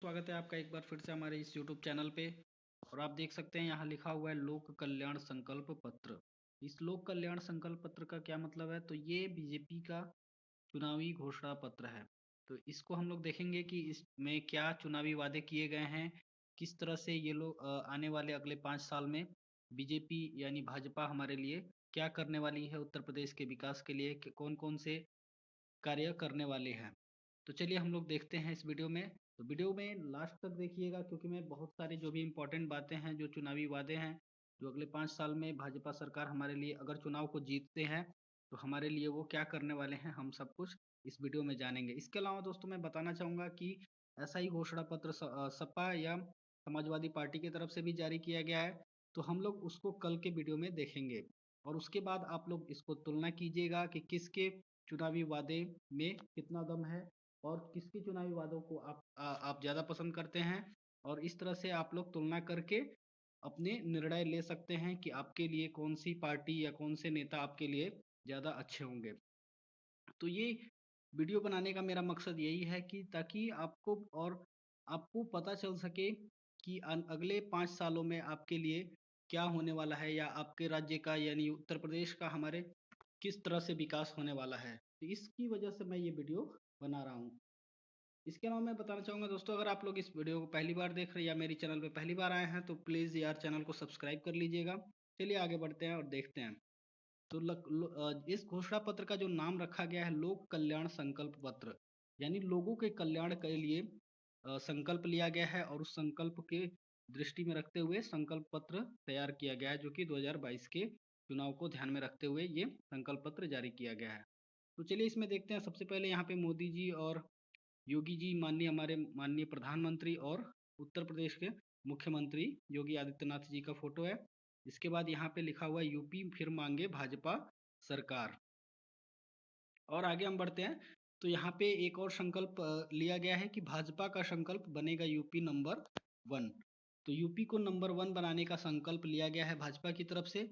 स्वागत है आपका एक बार फिर से हमारे इस YouTube चैनल पे। और आप देख सकते हैं यहाँ लिखा हुआ है लोक कल्याण संकल्प पत्र। इस लोक कल्याण संकल्प पत्र का क्या मतलब है? तो ये बीजेपी का चुनावी घोषणा पत्र है। तो इसको हम लोग देखेंगे कि इसमें क्या चुनावी वादे किए गए हैं, किस तरह से ये लोग आने वाले अगले 5 साल में बीजेपी यानी भाजपा हमारे लिए क्या करने वाली है, उत्तर प्रदेश के विकास के लिए कौन कौन से कार्य करने वाले हैं। तो चलिए हम लोग देखते हैं इस वीडियो में। तो वीडियो में लास्ट तक देखिएगा, क्योंकि मैं बहुत सारी जो भी इम्पोर्टेंट बातें हैं, जो चुनावी वादे हैं, जो अगले 5 साल में भाजपा सरकार हमारे लिए अगर चुनाव को जीतते हैं तो हमारे लिए वो क्या करने वाले हैं, हम सब कुछ इस वीडियो में जानेंगे। इसके अलावा दोस्तों मैं बताना चाहूँगा कि ऐसा ही घोषणा पत्र सपा या समाजवादी पार्टी की तरफ से भी जारी किया गया है। तो हम लोग उसको कल के वीडियो में देखेंगे और उसके बाद आप लोग इसको तुलना कीजिएगा कि किसके चुनावी वादे में कितना दम है और किसके चुनावी वादों को आप ज़्यादा पसंद करते हैं। और इस तरह से आप लोग तुलना करके अपने निर्णय ले सकते हैं कि आपके लिए कौन सी पार्टी या कौन से नेता आपके लिए ज़्यादा अच्छे होंगे। तो ये वीडियो बनाने का मेरा मकसद यही है कि ताकि आपको पता चल सके कि अगले 5 सालों में आपके लिए क्या होने वाला है, या आपके राज्य का यानी उत्तर प्रदेश का हमारे किस तरह से विकास होने वाला है। तो इसकी वजह से मैं ये वीडियो बना रहा हूँ। इसके अलावा मैं बताना चाहूँगा दोस्तों, अगर आप लोग इस वीडियो को पहली बार देख रहे हैं या मेरी चैनल पे पहली बार आए हैं तो प्लीज़ यार चैनल को सब्सक्राइब कर लीजिएगा। चलिए आगे बढ़ते हैं और देखते हैं। तो इस घोषणा पत्र का जो नाम रखा गया है लोक कल्याण संकल्प पत्र, यानी लोगों के कल्याण के लिए संकल्प लिया गया है और उस संकल्प के दृष्टि में रखते हुए संकल्प पत्र तैयार किया गया है, जो कि 2022 के चुनाव को ध्यान में रखते हुए ये संकल्प पत्र जारी किया गया है। तो चलिए इसमें देखते हैं। सबसे पहले यहाँ पे मोदी जी और योगी जी, हमारे माननीय प्रधानमंत्री और उत्तर प्रदेश के मुख्यमंत्री योगी आदित्यनाथ जी का फोटो है। इसके बाद यहाँ पे लिखा हुआ है यूपी फिर मांगे भाजपा सरकार। और आगे हम बढ़ते हैं। तो यहाँ पे एक और संकल्प लिया गया है कि भाजपा का संकल्प बनेगा यूपी नंबर 1। तो यूपी को नंबर 1 बनाने का संकल्प लिया गया है भाजपा की तरफ से।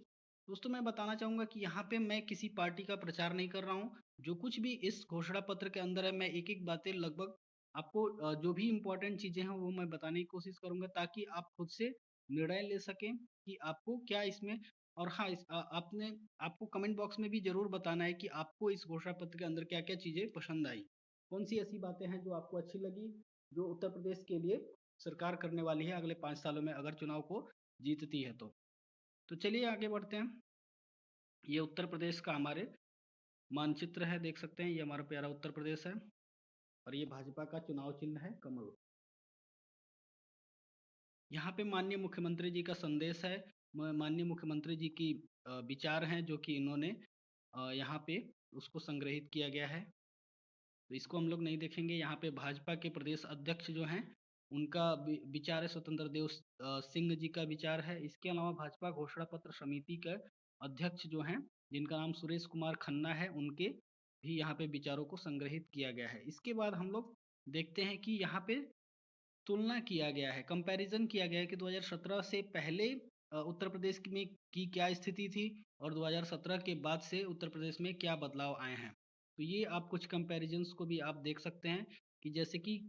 दोस्तों मैं बताना चाहूँगा कि यहाँ पे मैं किसी पार्टी का प्रचार नहीं कर रहा हूँ। जो कुछ भी इस घोषणा पत्र के अंदर है, मैं एक एक बातें लगभग आपको जो भी इम्पोर्टेंट चीज़ें हैं वो मैं बताने की कोशिश करूँगा, ताकि आप खुद से निर्णय ले सकें कि आपको क्या इसमें। और हाँ, आपको कमेंट बॉक्स में भी ज़रूर बताना है कि आपको इस घोषणा पत्र के अंदर क्या क्या चीज़ें पसंद आई, कौन सी ऐसी बातें हैं जो आपको अच्छी लगी, जो उत्तर प्रदेश के लिए सरकार करने वाली है अगले 5 सालों में अगर चुनाव को जीतती है तो चलिए आगे बढ़ते हैं। ये उत्तर प्रदेश का हमारे मानचित्र है, देख सकते हैं ये हमारा प्यारा उत्तर प्रदेश है और ये भाजपा का चुनाव चिन्ह है कमल। यहाँ पे माननीय मुख्यमंत्री जी का संदेश है, माननीय मुख्यमंत्री जी की विचार हैं जो कि इन्होंने यहाँ पे उसको संग्रहित किया गया है। तो इसको हम लोग नहीं देखेंगे। यहाँ पे भाजपा के प्रदेश अध्यक्ष जो हैं उनका विचार है, स्वतंत्र देव सिंह जी का विचार है। इसके अलावा भाजपा घोषणा पत्र समिति के अध्यक्ष जो हैं जिनका नाम सुरेश कुमार खन्ना है, उनके भी यहाँ पे विचारों को संग्रहित किया गया है। इसके बाद हम लोग देखते हैं कि यहाँ पे तुलना किया गया है, कंपैरिजन किया गया है कि 2017 से पहले उत्तर प्रदेश में की क्या स्थिति थी और 2017 के बाद से उत्तर प्रदेश में क्या बदलाव आए हैं। तो ये आप कुछ कंपैरिजन्स को भी आप देख सकते हैं कि जैसे कि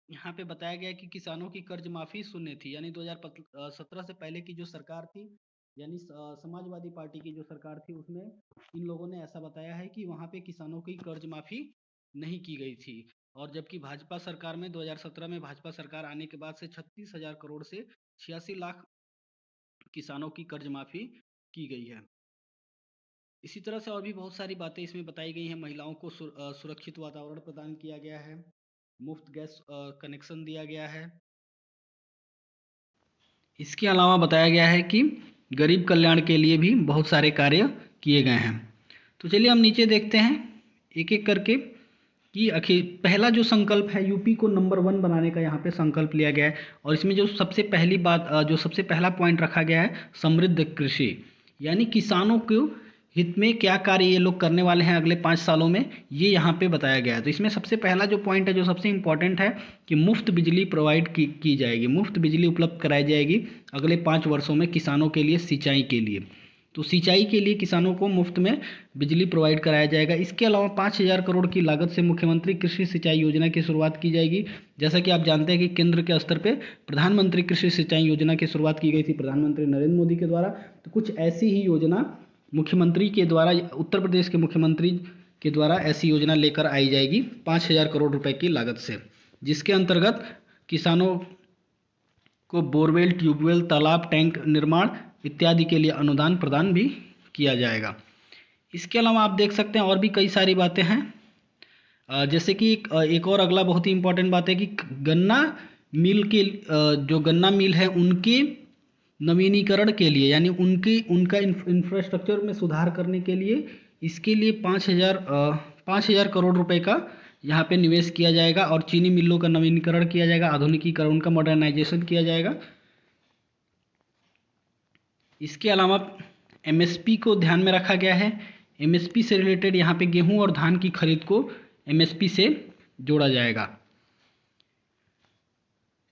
यहाँ पे बताया गया है कि किसानों की कर्ज माफ़ी शून्य थी, यानी 2017 से पहले की जो सरकार थी, यानी समाजवादी पार्टी की जो सरकार थी, उसमें इन लोगों ने ऐसा बताया है कि वहाँ पे किसानों की कर्ज माफ़ी नहीं की गई थी। और जबकि भाजपा सरकार में 2017 में भाजपा सरकार आने के बाद से 36,000 करोड़ से 86 लाख किसानों की कर्ज माफ़ी की गई है। इसी तरह से और भी बहुत सारी बातें इसमें बताई गई हैं। महिलाओं को सुरक्षित वातावरण प्रदान किया गया है, मुफ्त गैस कनेक्शन दिया गया है। इसके अलावा बताया गया है कि गरीब कल्याण के लिए भी बहुत सारे कार्य किए गए हैं। तो चलिए हम नीचे देखते हैं एक एक करके कि आखिर पहला जो संकल्प है यूपी को नंबर 1 बनाने का यहाँ पे संकल्प लिया गया है। और इसमें जो सबसे पहली बात जो सबसे पहला पॉइंट रखा गया है समृद्ध कृषि, यानी किसानों को हित में क्या कार्य ये लोग करने वाले हैं अगले 5 सालों में, ये यहाँ पे बताया गया है। तो इसमें सबसे पहला जो पॉइंट है, जो सबसे इम्पोर्टेंट है, कि मुफ्त बिजली प्रोवाइड की जाएगी, मुफ्त बिजली उपलब्ध कराई जाएगी अगले 5 वर्षों में किसानों के लिए, सिंचाई के लिए। तो सिंचाई के लिए किसानों को मुफ्त में बिजली प्रोवाइड कराया जाएगा। इसके अलावा 5,000 करोड़ की लागत से मुख्यमंत्री कृषि सिंचाई योजना की शुरुआत की जाएगी। जैसा कि आप जानते हैं कि केंद्र के स्तर पे प्रधानमंत्री कृषि सिंचाई योजना की शुरुआत की गई थी प्रधानमंत्री नरेंद्र मोदी के द्वारा। तो कुछ ऐसी ही योजना मुख्यमंत्री के द्वारा, उत्तर प्रदेश के मुख्यमंत्री के द्वारा ऐसी योजना लेकर आई जाएगी 5,000 करोड़ रुपए की लागत से, जिसके अंतर्गत किसानों को बोरवेल, ट्यूबवेल, तालाब, टैंक निर्माण इत्यादि के लिए अनुदान प्रदान भी किया जाएगा। इसके अलावा आप देख सकते हैं और भी कई सारी बातें हैं। जैसे कि एक और अगला बहुत ही इंपॉर्टेंट बात है कि गन्ना मिल के जो गन्ना मिल है उनके नवीनीकरण के लिए, यानी उनका इंफ्रास्ट्रक्चर में सुधार करने के लिए, इसके लिए 5,000 करोड़ रुपए का यहाँ पे निवेश किया जाएगा। और चीनी मिलों का नवीनीकरण किया जाएगा, आधुनिकीकरण, उनका मॉडर्नाइजेशन किया जाएगा। इसके अलावा एमएसपी को ध्यान में रखा गया है। एमएसपी से रिलेटेड यहाँ पे गेहूं और धान की खरीद को एमएसपी से जोड़ा जाएगा।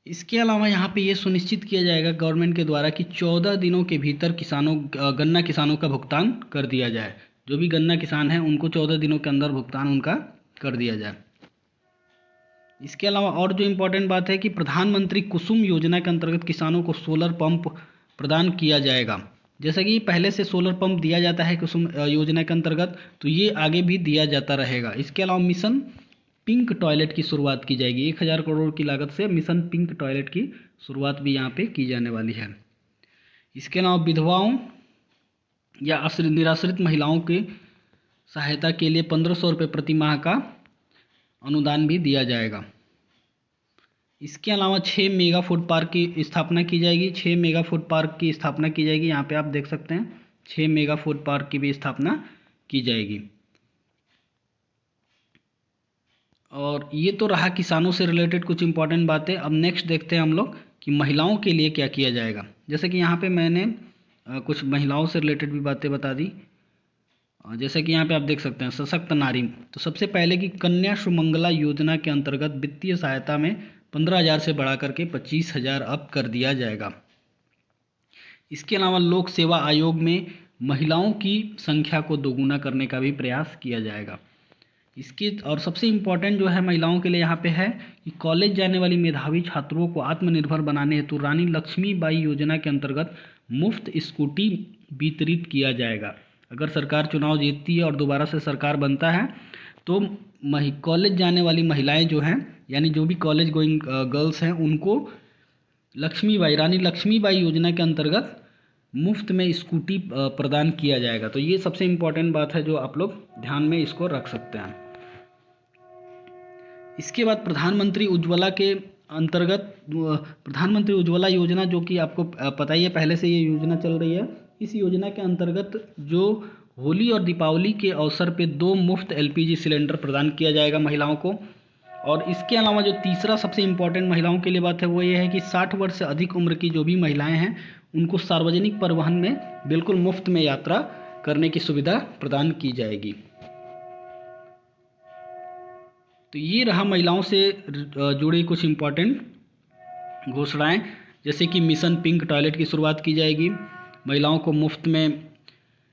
इसके अलावा यहाँ पे ये सुनिश्चित किया जाएगा गवर्नमेंट के द्वारा कि 14 दिनों के भीतर गन्ना किसानों का भुगतान कर दिया जाए। जो भी गन्ना किसान हैं उनको 14 दिनों के अंदर भुगतान उनका कर दिया जाए। इसके अलावा और जो इम्पोर्टेंट बात है कि प्रधानमंत्री कुसुम योजना के अंतर्गत किसानों को सोलर पंप प्रदान किया जाएगा। जैसा कि पहले से सोलर पंप दिया जाता है कुसुम योजना के अंतर्गत, तो ये आगे भी दिया जाता रहेगा। इसके अलावा मिशन पिंक टॉयलेट की शुरुआत की जाएगी। 1,000 करोड़ की लागत से मिशन पिंक टॉयलेट की शुरुआत भी यहाँ पे की जाने वाली है। इसके अलावा विधवाओं या निराश्रित महिलाओं की सहायता के लिए 1,500 रुपये प्रति माह का अनुदान भी दिया जाएगा। इसके अलावा 6 मेगा फूड पार्क की स्थापना की जाएगी। 6 मेगा फूड पार्क की स्थापना की जाएगी। यहाँ पे आप देख सकते हैं 6 मेगा फूड पार्क की भी स्थापना की जाएगी। और ये तो रहा किसानों से रिलेटेड कुछ इंपॉर्टेंट बातें। अब नेक्स्ट देखते हैं हम लोग कि महिलाओं के लिए क्या किया जाएगा। जैसे कि यहाँ पे मैंने कुछ महिलाओं से रिलेटेड भी बातें बता दी। जैसे कि यहाँ पे आप देख सकते हैं सशक्त नारी। तो सबसे पहले कि कन्या सुमंगला योजना के अंतर्गत वित्तीय सहायता में 15,000 से बढ़ा करके 25,000 अब कर दिया जाएगा। इसके अलावा लोक सेवा आयोग में महिलाओं की संख्या को दोगुना करने का भी प्रयास किया जाएगा। इसके और सबसे इम्पोर्टेंट जो है महिलाओं के लिए यहाँ पे है कि कॉलेज जाने वाली मेधावी छात्रों को आत्मनिर्भर बनाने हेतु रानी लक्ष्मीबाई योजना के अंतर्गत मुफ्त स्कूटी वितरित किया जाएगा। अगर सरकार चुनाव जीतती है और दोबारा से सरकार बनता है तो कॉलेज जाने वाली महिलाएं जो हैं, यानी जो भी कॉलेज गोइंग गर्ल्स हैं, उनको रानी लक्ष्मीबाई योजना के अंतर्गत मुफ्त में स्कूटी प्रदान किया जाएगा। तो ये सबसे इम्पोर्टेंट बात है जो आप लोग ध्यान में इसको रख सकते हैं। इसके बाद प्रधानमंत्री उज्ज्वला के अंतर्गत प्रधानमंत्री उज्ज्वला योजना, जो कि आपको पता ही है पहले से ये योजना चल रही है। इस योजना के अंतर्गत जो होली और दीपावली के अवसर पे 2 मुफ्त एलपीजी सिलेंडर प्रदान किया जाएगा महिलाओं को। और इसके अलावा जो तीसरा सबसे इम्पोर्टेंट महिलाओं के लिए बात है वो ये है कि 60 वर्ष से अधिक उम्र की जो भी महिलाएं हैं उनको सार्वजनिक परिवहन में बिल्कुल मुफ्त में यात्रा करने की सुविधा प्रदान की जाएगी। तो ये रहा महिलाओं से जुड़ी कुछ इम्पोर्टेंट घोषणाएं। जैसे कि मिशन पिंक टॉयलेट की शुरुआत की जाएगी, महिलाओं को मुफ्त में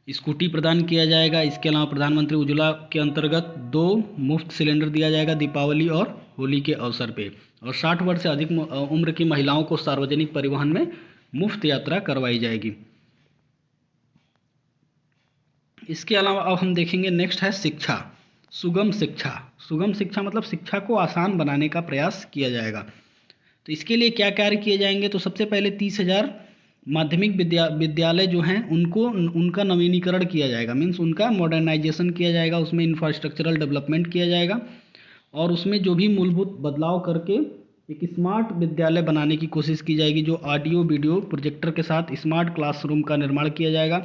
स्कूटी प्रदान किया जाएगा। इसके अलावा प्रधानमंत्री उज्ज्वला के अंतर्गत 2 मुफ्त सिलेंडर दिया जाएगा दीपावली और होली के अवसर पे। और 60 वर्ष से अधिक उम्र की महिलाओं को सार्वजनिक परिवहन में मुफ्त यात्रा करवाई जाएगी। इसके अलावा अब हम देखेंगे नेक्स्ट है शिक्षा, सुगम शिक्षा। सुगम शिक्षा मतलब शिक्षा को आसान बनाने का प्रयास किया जाएगा। तो इसके लिए क्या कार्य किए जाएंगे, तो सबसे पहले 30,000 माध्यमिक विद्यालय जो हैं उनका नवीनीकरण किया जाएगा, मीन्स उनका मॉडर्नाइजेशन किया जाएगा, उसमें इंफ्रास्ट्रक्चरल डेवलपमेंट किया जाएगा और उसमें जो भी मूलभूत बदलाव करके एक स्मार्ट विद्यालय बनाने की कोशिश की जाएगी। जो ऑडियो वीडियो प्रोजेक्टर के साथ स्मार्ट क्लासरूम का निर्माण किया जाएगा,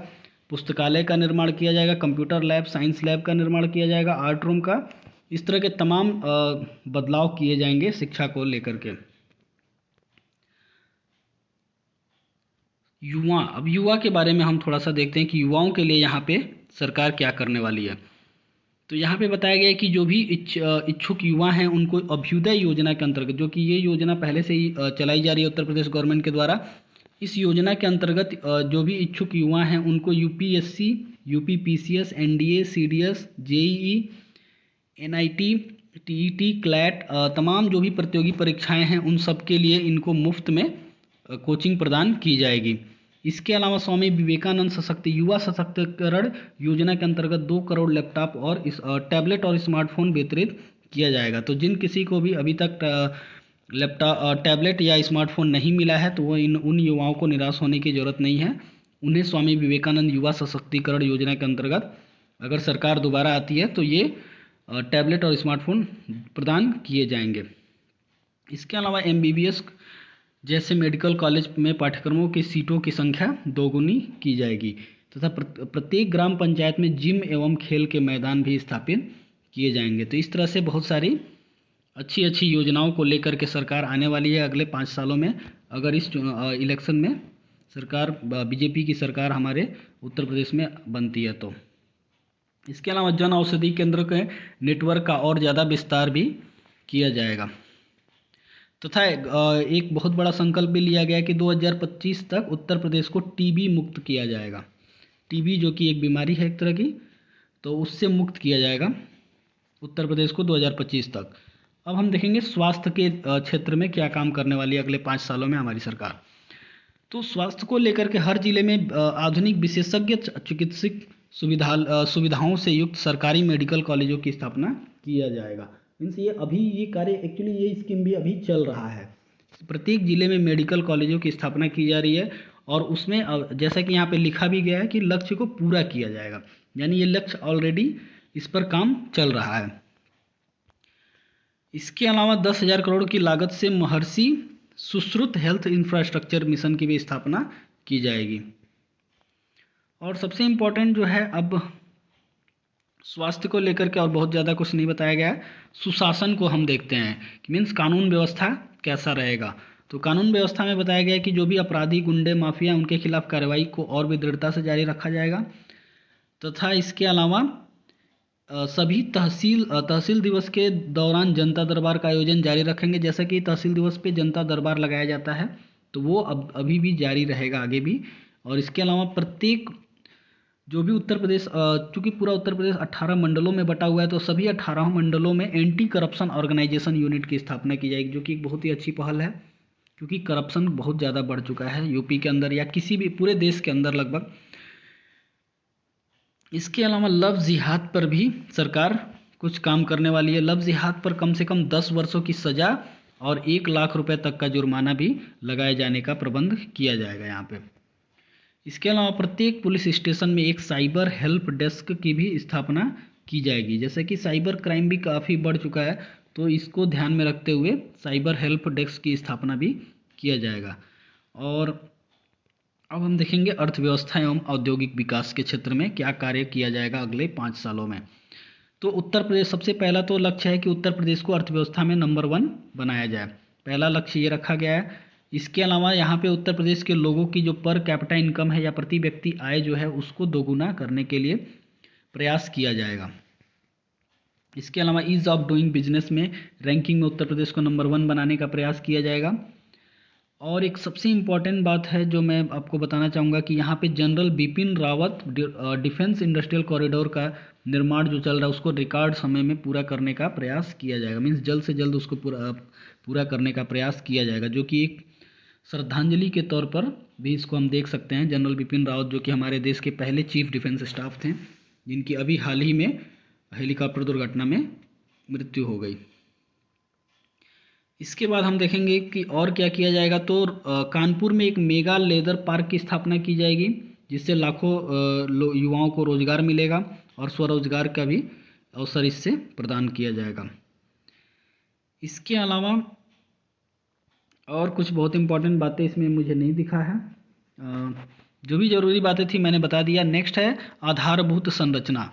पुस्तकालय का निर्माण किया जाएगा, कंप्यूटर लैब, साइंस लैब का निर्माण किया जाएगा, आर्ट रूम का, इस तरह के तमाम बदलाव किए जाएंगे शिक्षा को लेकर के। युवा, अब युवा के बारे में हम थोड़ा सा देखते हैं कि युवाओं के लिए यहाँ पे सरकार क्या करने वाली है। तो यहाँ पे बताया गया है कि जो भी इच्छुक युवा हैं उनको अभ्युदय योजना के अंतर्गत, जो कि ये योजना पहले से ही चलाई जा रही है उत्तर प्रदेश गवर्नमेंट के द्वारा, इस योजना के अंतर्गत जो भी इच्छुक युवा हैं उनको UPSC, UPPCS, NDA, CDS, JEE, NIT, TET, CLAT, तमाम जो भी प्रतियोगी परीक्षाएं हैं उन सब के लिए इनको मुफ्त में कोचिंग प्रदान की जाएगी। इसके अलावा स्वामी विवेकानंद युवा सशक्तिकरण योजना के अंतर्गत 2 करोड़ लैपटॉप और टैबलेट और स्मार्टफोन वितरित किया जाएगा। तो जिन किसी को भी अभी तक लैपटॉप, टैबलेट या स्मार्टफोन नहीं मिला है तो वो उन युवाओं को निराश होने की ज़रूरत नहीं है। उन्हें स्वामी विवेकानंद युवा सशक्तिकरण योजना के अंतर्गत अगर सरकार दोबारा आती है तो ये टैबलेट और स्मार्टफोन प्रदान किए जाएंगे। इसके अलावा एमबीबीएस जैसे मेडिकल कॉलेज में पाठ्यक्रमों की सीटों की संख्या दोगुनी की जाएगी तथा प्रत्येक ग्राम पंचायत में जिम एवं खेल के मैदान भी स्थापित किए जाएंगे। तो इस तरह से बहुत सारी अच्छी अच्छी योजनाओं को लेकर के सरकार आने वाली है अगले 5 सालों में। अगर इस इलेक्शन में सरकार बीजेपी की सरकार हमारे उत्तर प्रदेश में बनती है तो। इसके अलावा जन औषधि केंद्र के नेटवर्क का और ज़्यादा विस्तार भी किया जाएगा तथा एक बहुत बड़ा संकल्प भी लिया गया कि 2025 तक उत्तर प्रदेश को टीबी मुक्त किया जाएगा। टीबी जो कि एक बीमारी है एक तरह की, तो उससे मुक्त किया जाएगा उत्तर प्रदेश को 2025 तक। अब हम देखेंगे स्वास्थ्य के क्षेत्र में क्या काम करने वाली है अगले 5 सालों में हमारी सरकार। तो स्वास्थ्य को लेकर के हर जिले में आधुनिक विशेषज्ञ चिकित्सक सुविधाओं से युक्त सरकारी मेडिकल कॉलेजों की स्थापना किया जाएगा। मीन्स ये अभी ये कार्य एक्चुअली ये स्कीम भी अभी चल रहा है। प्रत्येक जिले में मेडिकल कॉलेजों की स्थापना की जा रही है और उसमें जैसा कि यहाँ पे लिखा भी गया है कि लक्ष्य को पूरा किया जाएगा, यानी ये लक्ष्य ऑलरेडी इस पर काम चल रहा है। इसके अलावा 10,000 करोड़ की लागत से महर्षि सुश्रुत हेल्थ इंफ्रास्ट्रक्चर मिशन की भी स्थापना की जाएगी। और सबसे इम्पोर्टेंट जो है अब स्वास्थ्य को लेकर के और बहुत ज़्यादा कुछ नहीं बताया गया है। सुशासन को हम देखते हैं कि मीन्स कानून व्यवस्था कैसा रहेगा। तो कानून व्यवस्था में बताया गया है कि जो भी अपराधी, गुंडे, माफिया उनके खिलाफ कार्रवाई को और भी दृढ़ता से जारी रखा जाएगा तथा इसके अलावा सभी तहसील दिवस के दौरान जनता दरबार का आयोजन जारी रखेंगे। जैसा कि तहसील दिवस पे जनता दरबार लगाया जाता है तो वो अभी भी जारी रहेगा आगे भी। और इसके अलावा प्रत्येक जो भी उत्तर प्रदेश, चूँकि पूरा उत्तर प्रदेश 18 मंडलों में बटा हुआ है तो सभी 18 मंडलों में एंटी करप्शन ऑर्गेनाइजेशन यूनिट की स्थापना की जाएगी, जो कि एक बहुत ही अच्छी पहल है क्योंकि करप्शन बहुत ज़्यादा बढ़ चुका है यूपी के अंदर या किसी भी पूरे देश के अंदर लगभग। इसके अलावा लव जिहाद पर भी सरकार कुछ काम करने वाली है। लव जिहाद पर कम से कम 10 वर्षों की सज़ा और 1 लाख रुपए तक का जुर्माना भी लगाए जाने का प्रबंध किया जाएगा यहाँ पे। इसके अलावा प्रत्येक पुलिस स्टेशन में एक साइबर हेल्प डेस्क की भी स्थापना की जाएगी। जैसे कि साइबर क्राइम भी काफ़ी बढ़ चुका है तो इसको ध्यान में रखते हुए साइबर हेल्प डेस्क की स्थापना भी किया जाएगा। और अब हम देखेंगे अर्थव्यवस्था एवं औद्योगिक विकास के क्षेत्र में क्या कार्य किया जाएगा अगले 5 सालों में। तो उत्तर प्रदेश सबसे पहला तो लक्ष्य है कि उत्तर प्रदेश को अर्थव्यवस्था में नंबर 1 बनाया जाए, पहला लक्ष्य ये रखा गया है। इसके अलावा यहाँ पे उत्तर प्रदेश के लोगों की जो पर कैपिटा इनकम है या प्रति व्यक्ति आय जो है उसको दोगुना करने के लिए प्रयास किया जाएगा। इसके अलावा ईज ऑफ डूइंग बिजनेस में रैंकिंग में उत्तर प्रदेश को नंबर 1 बनाने का प्रयास किया जाएगा। और एक सबसे इम्पॉर्टेंट बात है जो मैं आपको बताना चाहूँगा कि यहाँ पे general Bipin Rawat defence industrial corridor का निर्माण जो चल रहा है उसको रिकॉर्ड समय में पूरा करने का प्रयास किया जाएगा। मीन्स जल्द से जल्द उसको पूरा करने का प्रयास किया जाएगा, जो कि एक श्रद्धांजलि के तौर पर भी इसको हम देख सकते हैं। जनरल बिपिन रावत जो कि हमारे देश के पहले चीफ डिफेंस स्टाफ थे, जिनकी अभी हाल ही में हेलीकॉप्टर दुर्घटना में मृत्यु हो गई। इसके बाद हम देखेंगे कि और क्या किया जाएगा। तो कानपुर में एक मेगा लेदर पार्क की स्थापना की जाएगी जिससे लाखों युवाओं को रोजगार मिलेगा और स्वरोजगार का भी अवसर इससे प्रदान किया जाएगा। इसके अलावा और कुछ बहुत इंपॉर्टेंट बातें इसमें मुझे नहीं दिखा है, जो भी ज़रूरी बातें थी मैंने बता दिया। नेक्स्ट है आधारभूत संरचना।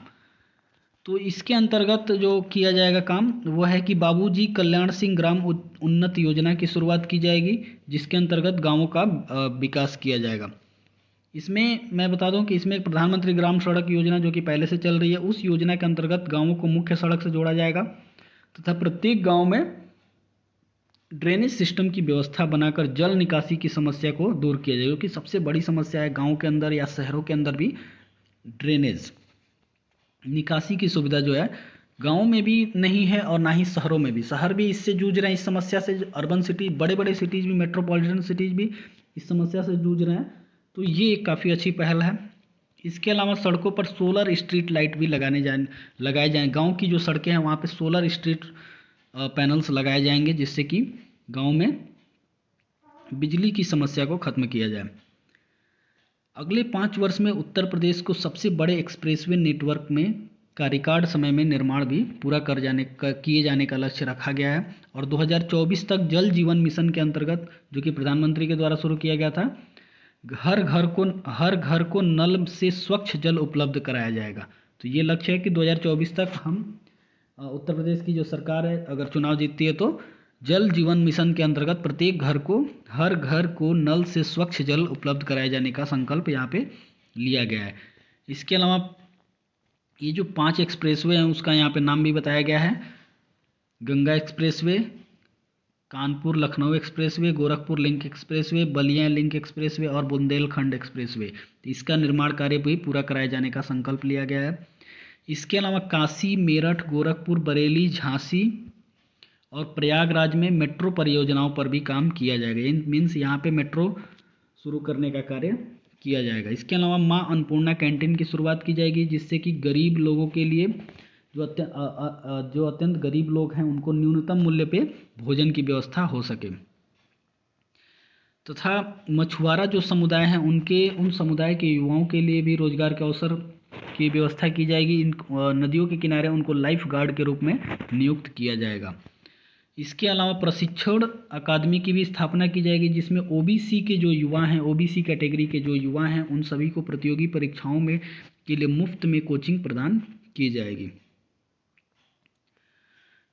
तो इसके अंतर्गत जो किया जाएगा काम वो है कि बाबूजी कल्याण सिंह ग्राम उन्नत योजना की शुरुआत की जाएगी, जिसके अंतर्गत गांवों का विकास किया जाएगा। इसमें मैं बता दूं कि इसमें एक प्रधानमंत्री ग्राम सड़क योजना जो कि पहले से चल रही है, उस योजना के अंतर्गत गांवों को मुख्य सड़क से जोड़ा जाएगा तथा प्रत्येक गांव में ड्रेनेज सिस्टम की व्यवस्था बनाकर जल निकासी की समस्या को दूर किया जाए, क्योंकि सबसे बड़ी समस्या है गांव के अंदर या शहरों के अंदर भी ड्रेनेज निकासी की सुविधा जो है गांव में भी नहीं है और ना ही शहरों में भी। शहर भी इससे जूझ रहे हैं, इस समस्या से। अर्बन सिटी, बड़े बड़े सिटीज़ भी, मेट्रोपॉलिटन सिटीज़ भी इस समस्या से जूझ रहे हैं। तो ये एक काफ़ी अच्छी पहल है। इसके अलावा सड़कों पर सोलर स्ट्रीट लाइट भी लगाए जाएँ। गाँव की जो सड़कें हैं वहाँ पर सोलर स्ट्रीट पैनल्स लगाए जाएंगे, जिससे कि गाँव में बिजली की समस्या को खत्म किया जाए। अगले 5 वर्ष में उत्तर प्रदेश को सबसे बड़े एक्सप्रेसवे नेटवर्क में का रिकॉर्ड समय में निर्माण भी पूरा किए जाने का लक्ष्य रखा गया है। और 2024 तक जल जीवन मिशन के अंतर्गत, जो कि प्रधानमंत्री के द्वारा शुरू किया गया था, हर घर को नल से स्वच्छ जल उपलब्ध कराया जाएगा। तो ये लक्ष्य है कि 2024 तक हम उत्तर प्रदेश की जो सरकार है, अगर चुनाव जीतती है तो जल जीवन मिशन के अंतर्गत प्रत्येक हर घर को नल से स्वच्छ जल उपलब्ध कराए जाने का संकल्प यहाँ पे लिया गया है। इसके अलावा ये जो 5 एक्सप्रेसवे हैं उसका यहाँ पे नाम भी बताया गया है। Ganga expressway, Kanpur Lucknow expressway, Gorakhpur link expressway, Ballia link expressway और बुंदेलखंड एक्सप्रेसवे। इसका निर्माण कार्य भी पूरा कराए जाने का संकल्प लिया गया है। इसके अलावा काशी, मेरठ, गोरखपुर, बरेली, झांसी और प्रयागराज में मेट्रो परियोजनाओं पर भी काम किया जाएगा। मीन्स यहाँ पे मेट्रो शुरू करने का कार्य किया जाएगा। इसके अलावा माँ अन्नपूर्णा कैंटीन की शुरुआत की जाएगी, जिससे कि गरीब लोगों के लिए, जो अत्यंत गरीब लोग हैं, उनको न्यूनतम मूल्य पे भोजन की व्यवस्था हो सके। तथा मछुआरा जो समुदाय हैं उन समुदाय के युवाओं के लिए भी रोजगार के अवसर की व्यवस्था की जाएगी। इन नदियों के किनारे उनको लाइफ गार्ड के रूप में नियुक्त किया जाएगा। इसके अलावा प्रशिक्षण अकादमी की भी स्थापना की जाएगी, जिसमें ओबीसी के जो युवा हैं, ओबीसी कैटेगरी के जो युवा हैं, उन सभी को प्रतियोगी परीक्षाओं में के लिए मुफ्त में कोचिंग प्रदान की जाएगी।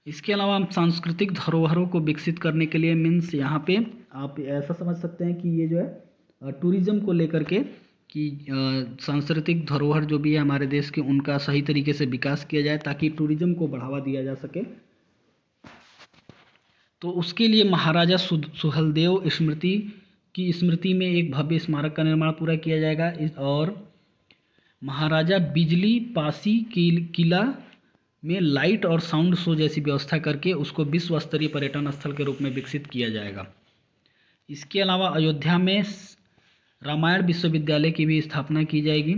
इसके अलावा हम सांस्कृतिक धरोहरों को विकसित करने के लिए, मीन्स यहाँ पे आप ऐसा समझ सकते हैं कि ये जो है टूरिज्म को लेकर के, कि सांस्कृतिक धरोहर जो भी है हमारे देश के, उनका सही तरीके से विकास किया जाए ताकि टूरिज्म को बढ़ावा दिया जा सके। तो उसके लिए महाराजा सुहेलदेव की स्मृति में एक भव्य स्मारक का निर्माण पूरा किया जाएगा। और महाराजा बिजली पासी किला में लाइट और साउंड शो जैसी व्यवस्था करके उसको विश्व स्तरीय पर्यटन स्थल के रूप में विकसित किया जाएगा। इसके अलावा अयोध्या में रामायण विश्वविद्यालय की भी स्थापना की जाएगी।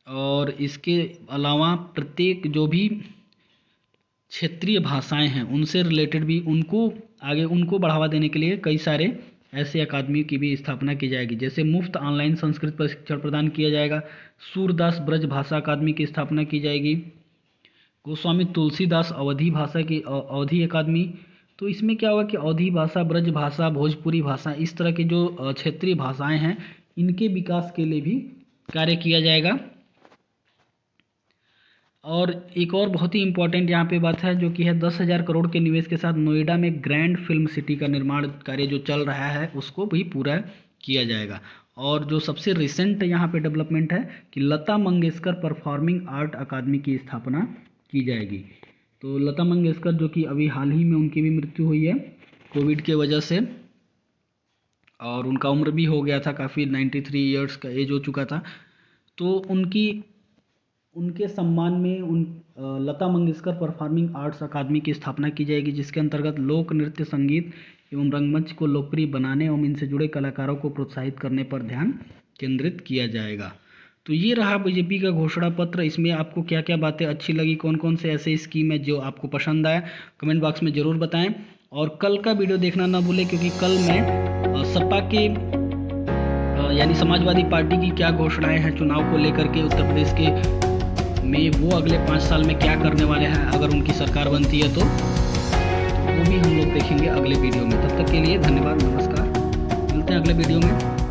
और इसके अलावा प्रत्येक जो भी क्षेत्रीय भाषाएं हैं उनसे रिलेटेड भी उनको बढ़ावा देने के लिए कई सारे ऐसे अकादमी की भी स्थापना की जाएगी। जैसे मुफ्त ऑनलाइन संस्कृत प्रशिक्षण प्रदान किया जाएगा। सूरदास ब्रज भाषा अकादमी की स्थापना की जाएगी। गोस्वामी तुलसीदास अवधी अकादमी। तो इसमें क्या होगा कि अवधी भाषा, ब्रज भाषा, भोजपुरी भाषा, इस तरह के जो क्षेत्रीय भाषाएं हैं, इनके विकास के लिए भी कार्य किया जाएगा। और एक और बहुत ही इम्पोर्टेंट यहाँ पे बात है, जो कि है 10,000 करोड़ के निवेश के साथ नोएडा में ग्रैंड फिल्म सिटी का निर्माण कार्य जो चल रहा है उसको भी पूरा किया जाएगा। और जो सबसे रिसेंट यहाँ पे डेवलपमेंट है कि लता मंगेशकर परफॉर्मिंग आर्ट अकादमी की स्थापना की जाएगी। तो लता मंगेशकर, जो कि अभी हाल ही में उनकी भी मृत्यु हुई है कोविड के वजह से, और उनका उम्र भी हो गया था काफ़ी, 93 ईयर्स का एज हो चुका था। तो उनके सम्मान में लता मंगेशकर परफॉर्मिंग आर्ट्स अकादमी की स्थापना की जाएगी, जिसके अंतर्गत लोक नृत्य, संगीत एवं रंगमंच को लोकप्रिय बनाने एवं इनसे जुड़े कलाकारों को प्रोत्साहित करने पर ध्यान केंद्रित किया जाएगा। तो ये रहा बीजेपी का घोषणा पत्र। इसमें आपको क्या क्या बातें अच्छी लगी, कौन कौन से ऐसे स्कीम है जो आपको पसंद आया, कमेंट बॉक्स में ज़रूर बताएं। और कल का वीडियो देखना ना भूलें, क्योंकि कल मैं सपा के यानी समाजवादी पार्टी की क्या घोषणाएं हैं चुनाव को लेकर के उत्तर प्रदेश के में, वो अगले 5 साल में क्या करने वाले हैं अगर उनकी सरकार बनती है तो वो भी हम लोग देखेंगे अगले वीडियो में। तब तक के लिए धन्यवाद, नमस्कार, मिलते हैं अगले वीडियो में।